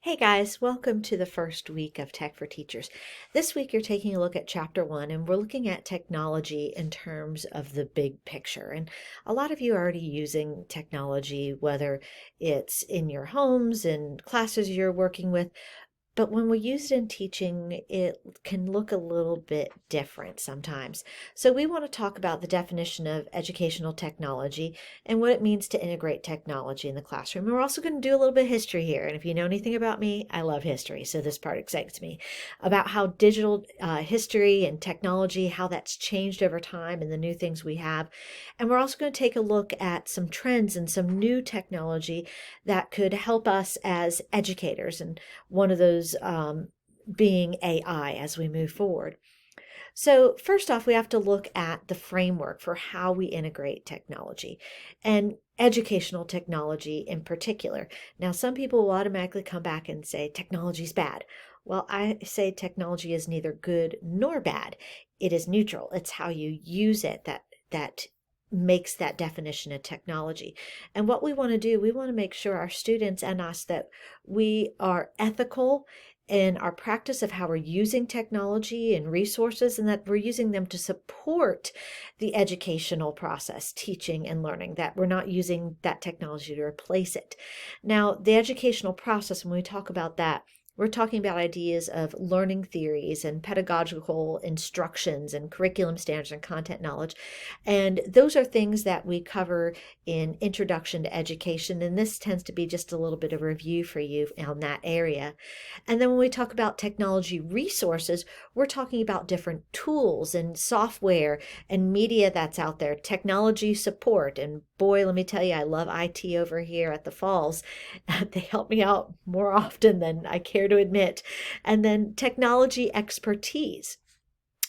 Hey guys, welcome to the first week of Tech for Teachers. This week you're taking a look at Chapter 1 and we're looking at technology in terms of the big picture. And a lot of you are already using technology, whether it's in your homes and classes you're working with, but when we use it in teaching, it can look a little bit different sometimes. So we want to talk about the definition of educational technology and what it means to integrate technology in the classroom. And we're also going to do a little bit of history here. And if you know anything about me, I love history. So this part excites me about how digital history and technology, how that's changed over time and the new things we have. And we're also going to take a look at some trends and some new technology that could help us as educators. And one of those being AI as we move forward. So first off, we have to look at the framework for how we integrate technology and educational technology in particular. Now, some people will automatically come back and say technology is bad. Well, I say technology is neither good nor bad. It is neutral. It's how you use it that makes that definition of technology. And what we want to do, we want to make sure our students and us that we are ethical in our practice of how we're using technology and resources, and that we're using them to support the educational process, teaching and learning, that we're not using that technology to replace it. Now, the educational process, when we talk about that, we're talking about ideas of learning theories and pedagogical instructions and curriculum standards and content knowledge. And those are things that we cover in Introduction to Education. And this tends to be just a little bit of review for you on that area. And then when we talk about technology resources, we're talking about different tools and software and media that's out there, technology support. And boy, let me tell you, I love IT over here at the Falls. They help me out more often than I care to admit. And then technology expertise.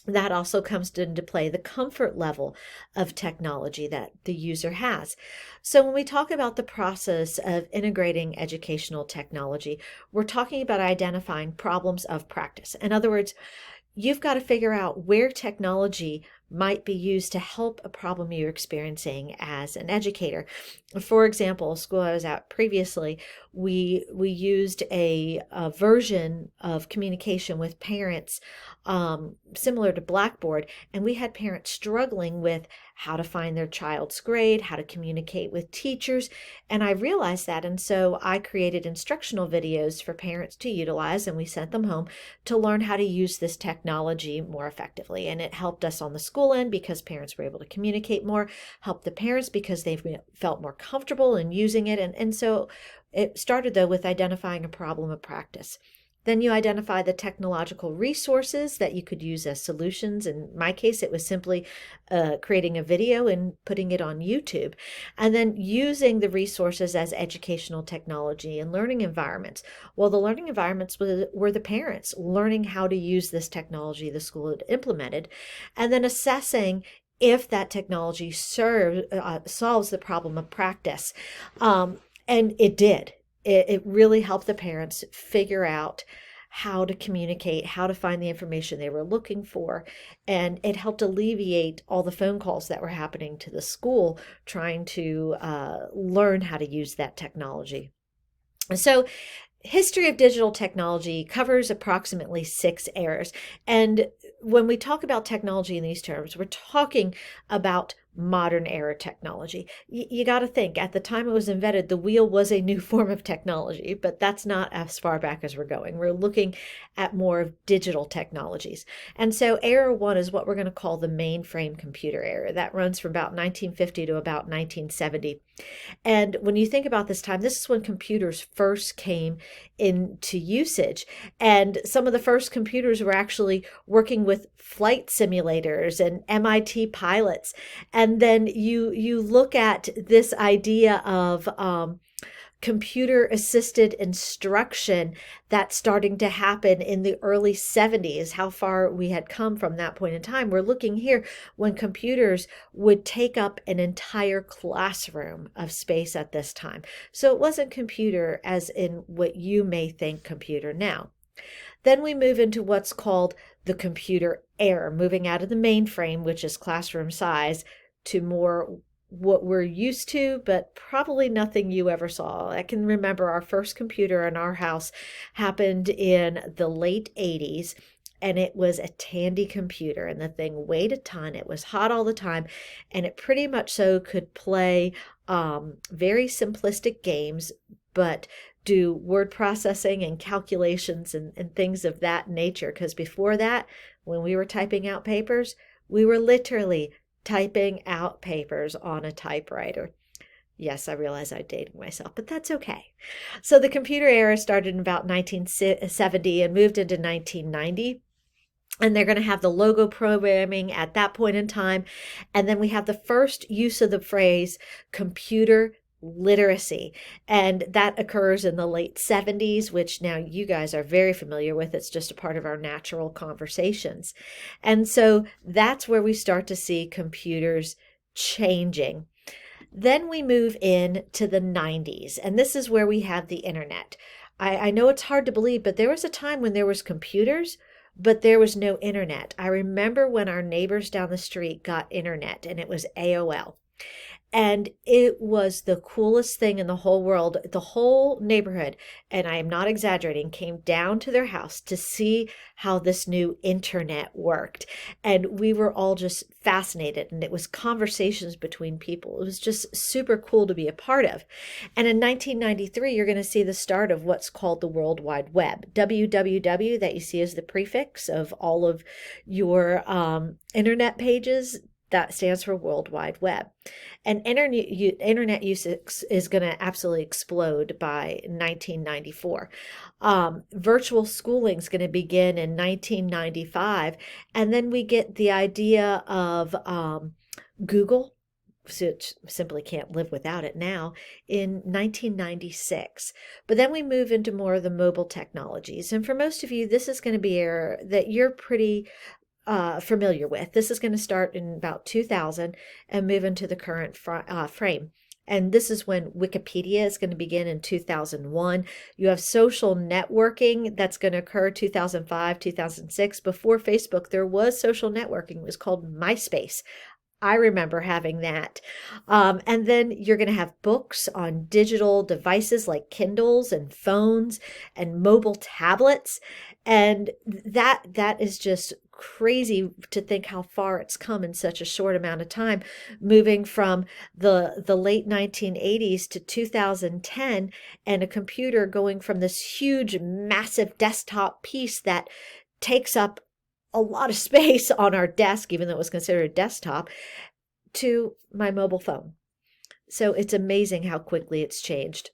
That also comes into play, the comfort level of technology that the user has. So when we talk about the process of integrating educational technology, we're talking about identifying problems of practice. In other words, you've got to figure out where technology might be used to help a problem you're experiencing as an educator. For example, school I was at previously, we used a version of communication with parents similar to Blackboard, and we had parents struggling with how to find their child's grade, how to communicate with teachers, and I realized that, and so I created instructional videos for parents to utilize, and we sent them home to learn how to use this technology more effectively. And it helped us on the school end because parents were able to communicate more, helped the parents because they felt more comfortable in using it. And so it started though with identifying a problem of practice. Then you identify the technological resources that you could use as solutions. In my case, it was simply creating a video and putting it on YouTube, and then using the resources as educational technology and learning environments. Well, the learning environments were the parents learning how to use this technology the school had implemented, and then assessing if that technology solves the problem of practice. And it did. It really helped the parents figure out how to communicate, how to find the information they were looking for. And it helped alleviate all the phone calls that were happening to the school trying to learn how to use that technology. So history of digital technology covers approximately 6 eras. And when we talk about technology in these terms, we're talking about modern era technology. You got to think, at the time it was invented, the wheel was a new form of technology, but that's not as far back as we're going. We're looking at more of digital technologies. And so era 1 is what we're going to call the mainframe computer era. That runs from about 1950 to about 1970. And when you think about this time, this is when computers first came into usage. And some of the first computers were actually working with flight simulators and MIT pilots. And then you look at this idea of computer assisted instruction that's starting to happen in the early 70s, how far we had come from that point in time. We're looking here when computers would take up an entire classroom of space at this time. So it wasn't computer as in what you may think computer now. Then we move into what's called the computer era, moving out of the mainframe, which is classroom size, to more what we're used to, but probably nothing you ever saw. I can remember our first computer in our house happened in the late 80s. And it was a Tandy computer, and the thing weighed a ton. It was hot all the time, and it pretty much so could play very simplistic games, but do word processing and calculations and things of that nature. Because before that, when we were typing out papers, we were literally typing out papers on a typewriter. Yes, I realize I'm dating myself, but that's okay. So the computer era started in about 1970 and moved into 1990. And they're going to have the logo programming at that point in time. And then we have the first use of the phrase computer literacy. And that occurs in the late 70s, which now you guys are very familiar with. It's just a part of our natural conversations. And so that's where we start to see computers changing. Then we move in to the 90s, and this is where we have the internet. I know it's hard to believe, but there was a time when there was computers, but there was no internet. I remember when our neighbors down the street got internet, and it was AOL. And it was the coolest thing in the whole world. The whole neighborhood, and I am not exaggerating, came down to their house to see how this new internet worked. And we were all just fascinated. And it was conversations between people. It was just super cool to be a part of. And in 1993, you're going to see the start of what's called the World Wide Web. WWW, that you see as the prefix of all of your internet pages, that stands for World Wide Web. And internet use is going to absolutely explode by 1994. Virtual schooling is going to begin in 1995. And then we get the idea of Google, which simply can't live without it now, in 1996. But then we move into more of the mobile technologies. And for most of you, this is going to be an era that you're pretty familiar with. This is going to start in about 2000 and move into the current frame. And this is when Wikipedia is going to begin in 2001. You have social networking that's going to occur 2005, 2006. Before Facebook, there was social networking. It was called MySpace. I remember having that. And then you're going to have books on digital devices like Kindles and phones and mobile tablets. And that is just crazy to think how far it's come in such a short amount of time, moving from the late 1980s to 2010, and a computer going from this huge, massive desktop piece that takes up a lot of space on our desk, even though it was considered a desktop, to my mobile phone. So it's amazing how quickly it's changed.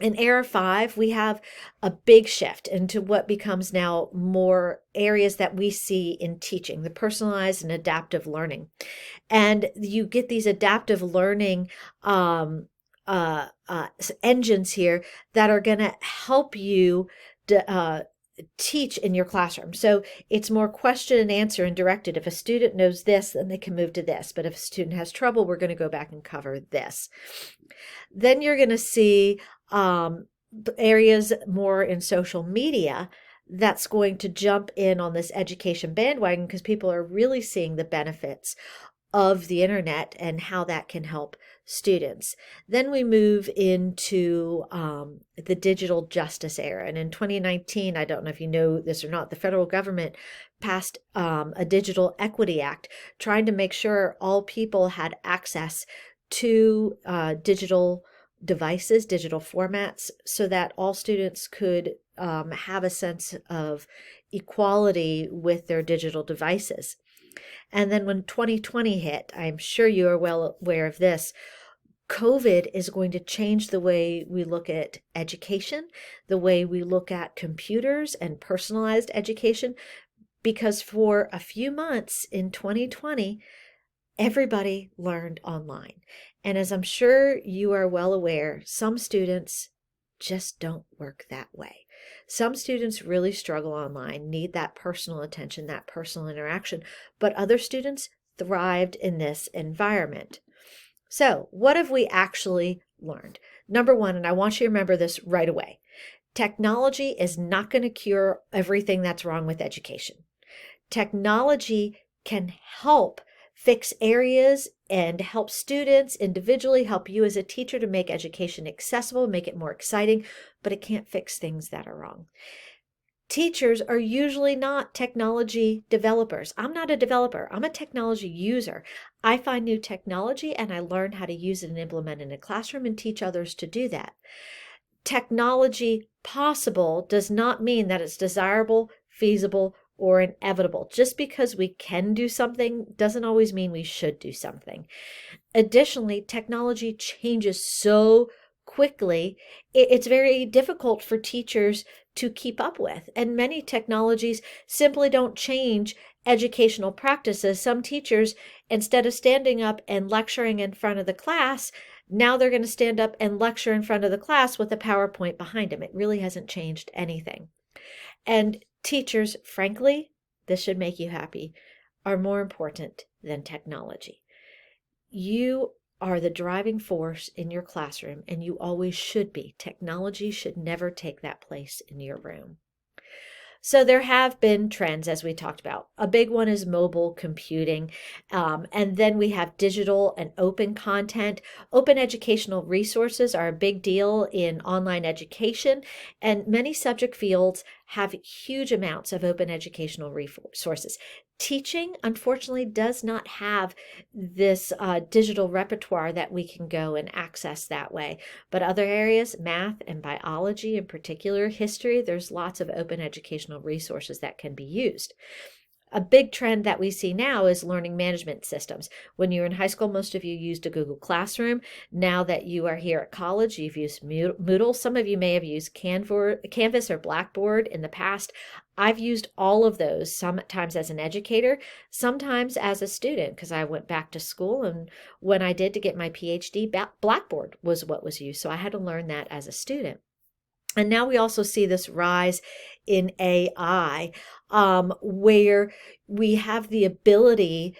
In Era 5, we have a big shift into what becomes now more areas that we see in teaching, the personalized and adaptive learning. And you get these adaptive learning engines here that are going to help you teach in your classroom. So it's more question and answer and directed. If a student knows this, then they can move to this. But if a student has trouble, we're going to go back and cover this. Then you're going to see areas more in social media that's going to jump in on this education bandwagon, because people are really seeing the benefits of the internet and how that can help students. Then we move into the digital justice era. And in 2019, I don't know if you know this or not, the federal government passed a Digital Equity Act, trying to make sure all people had access to digital devices, digital formats, so that all students could have a sense of equality with their digital devices. And then when 2020 hit, I'm sure you are well aware of this, COVID is going to change the way we look at education, the way we look at computers and personalized education, because for a few months in 2020, everybody learned online. And as I'm sure you are well aware, some students just don't work that way. Some students really struggle online, need that personal attention, that personal interaction, but other students thrived in this environment. So what have we actually learned? Number one, and I want you to remember this right away, technology is not going to cure everything that's wrong with education. Technology can help fix areas and help students individually, help you as a teacher to make education accessible, make it more exciting, but it can't fix things that are wrong. Teachers are usually not technology developers. I'm not a developer. I'm a technology user. I find new technology and I learn how to use it and implement it in a classroom and teach others to do that. Technology possible does not mean that it's desirable, feasible, or inevitable. Just because we can do something doesn't always mean we should do something. Additionally, technology changes so quickly, it's very difficult for teachers to keep up with. And many technologies simply don't change educational practices. Some teachers, instead of standing up and lecturing in front of the class, now they're going to stand up and lecture in front of the class with a PowerPoint behind them. It really hasn't changed anything. And teachers, frankly, this should make you happy, are more important than technology. You are the driving force in your classroom, and you always should be. Technology should never take that place in your room. So there have been trends, as we talked about. A big one is mobile computing. And then we have digital and open content. Open educational resources are a big deal in online education. And many subject fields have huge amounts of open educational resources. Teaching, unfortunately, does not have this digital repertoire that we can go and access that way. But other areas, math and biology in particular, history, there's lots of open educational resources that can be used. A big trend that we see now is learning management systems. When you were in high school, most of you used a Google Classroom. Now that you are here at college, you've used Moodle. Some of you may have used Canvas or Blackboard in the past. I've used all of those, sometimes as an educator, sometimes as a student, because I went back to school. And when I did to get my PhD, Blackboard was what was used. So I had to learn that as a student. And now we also see this rise in AI, where we have the ability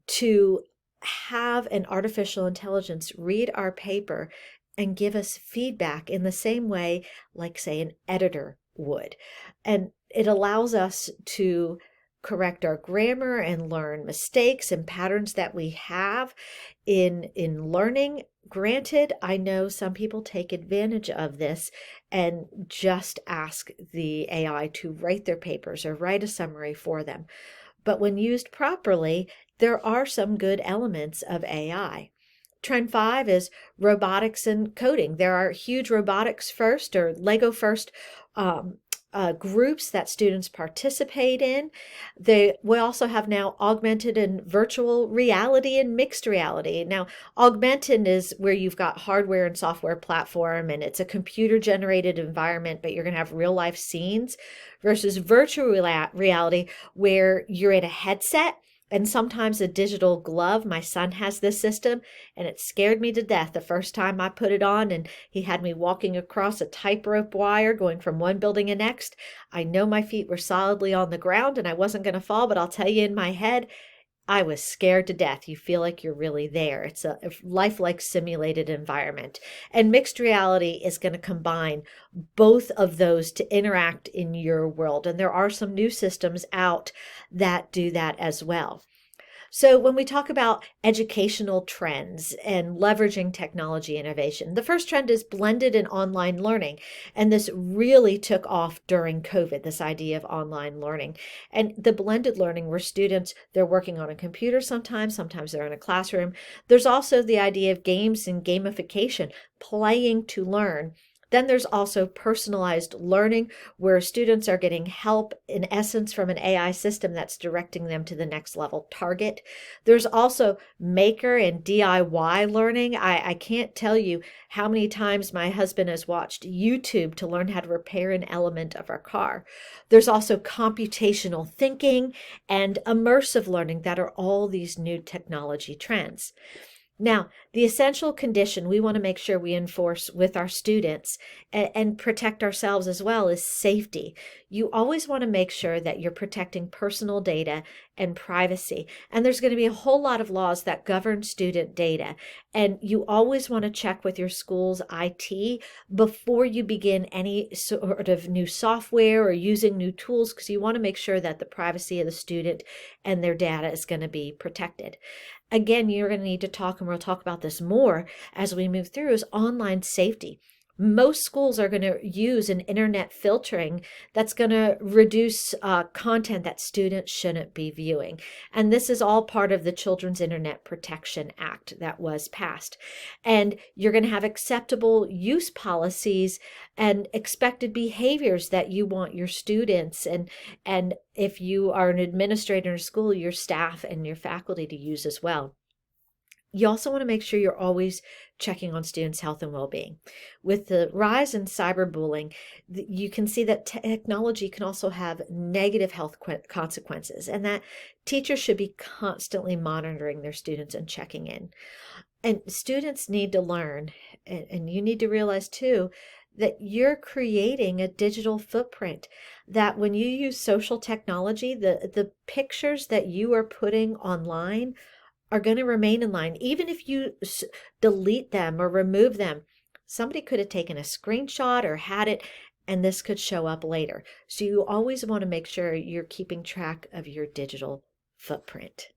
to have an artificial intelligence read our paper and give us feedback in the same way, like, say, an editor would. And it allows us to correct our grammar and learn mistakes and patterns that we have in learning. Granted, I know some people take advantage of this and just ask the AI to write their papers or write a summary for them. But when used properly, there are some good elements of AI. Trend 5 is robotics and coding. There are huge robotics first or Lego first groups that students participate in. We also have now augmented and virtual reality and mixed reality. Now, augmented is where you've got hardware and software platform and it's a computer generated environment, but you're going to have real life scenes, versus virtual reality where you're in a headset and sometimes a digital glove. My son has this system and it scared me to death the first time I put it on, and he had me walking across a tightrope wire going from one building to next. I know my feet were solidly on the ground and I wasn't going to fall, but I'll tell you, in my head, I was scared to death. You feel like you're really there. It's a lifelike simulated environment. And mixed reality is going to combine both of those to interact in your world. And there are some new systems out that do that as well. So when we talk about educational trends and leveraging technology innovation, the first trend is blended and online learning. And this really took off during COVID, this idea of online learning. And the blended learning where students, they're working on a computer sometimes they're in a classroom. There's also the idea of games and gamification, playing to learn. Then there's also personalized learning where students are getting help, in essence, from an AI system that's directing them to the next level target. There's also maker and DIY learning. I can't tell you how many times my husband has watched YouTube to learn how to repair an element of our car. There's also computational thinking and immersive learning that are all these new technology trends. Now, the essential condition we want to make sure we enforce with our students and protect ourselves as well is safety. You always want to make sure that you're protecting personal data and privacy. And there's going to be a whole lot of laws that govern student data. And you always want to check with your school's IT before you begin any sort of new software or using new tools, because you want to make sure that the privacy of the student and their data is going to be protected. Again, you're going to need to talk, and we'll talk about this more as we move through, is online safety. Most schools are going to use an internet filtering that's going to reduce content that students shouldn't be viewing. And this is all part of the Children's Internet Protection Act that was passed. And you're going to have acceptable use policies and expected behaviors that you want your students and if you are an administrator in a school, your staff and your faculty to use as well. You also want to make sure you're always checking on students' health and well-being. With the rise in cyberbullying, you can see that technology can also have negative health consequences, and that teachers should be constantly monitoring their students and checking in. And students need to learn, and you need to realize too, that you're creating a digital footprint, that when you use social technology, the pictures that you are putting online are going to remain in line. Even if you delete them or remove them, somebody could have taken a screenshot or had it, and this could show up later. So you always want to make sure you're keeping track of your digital footprint.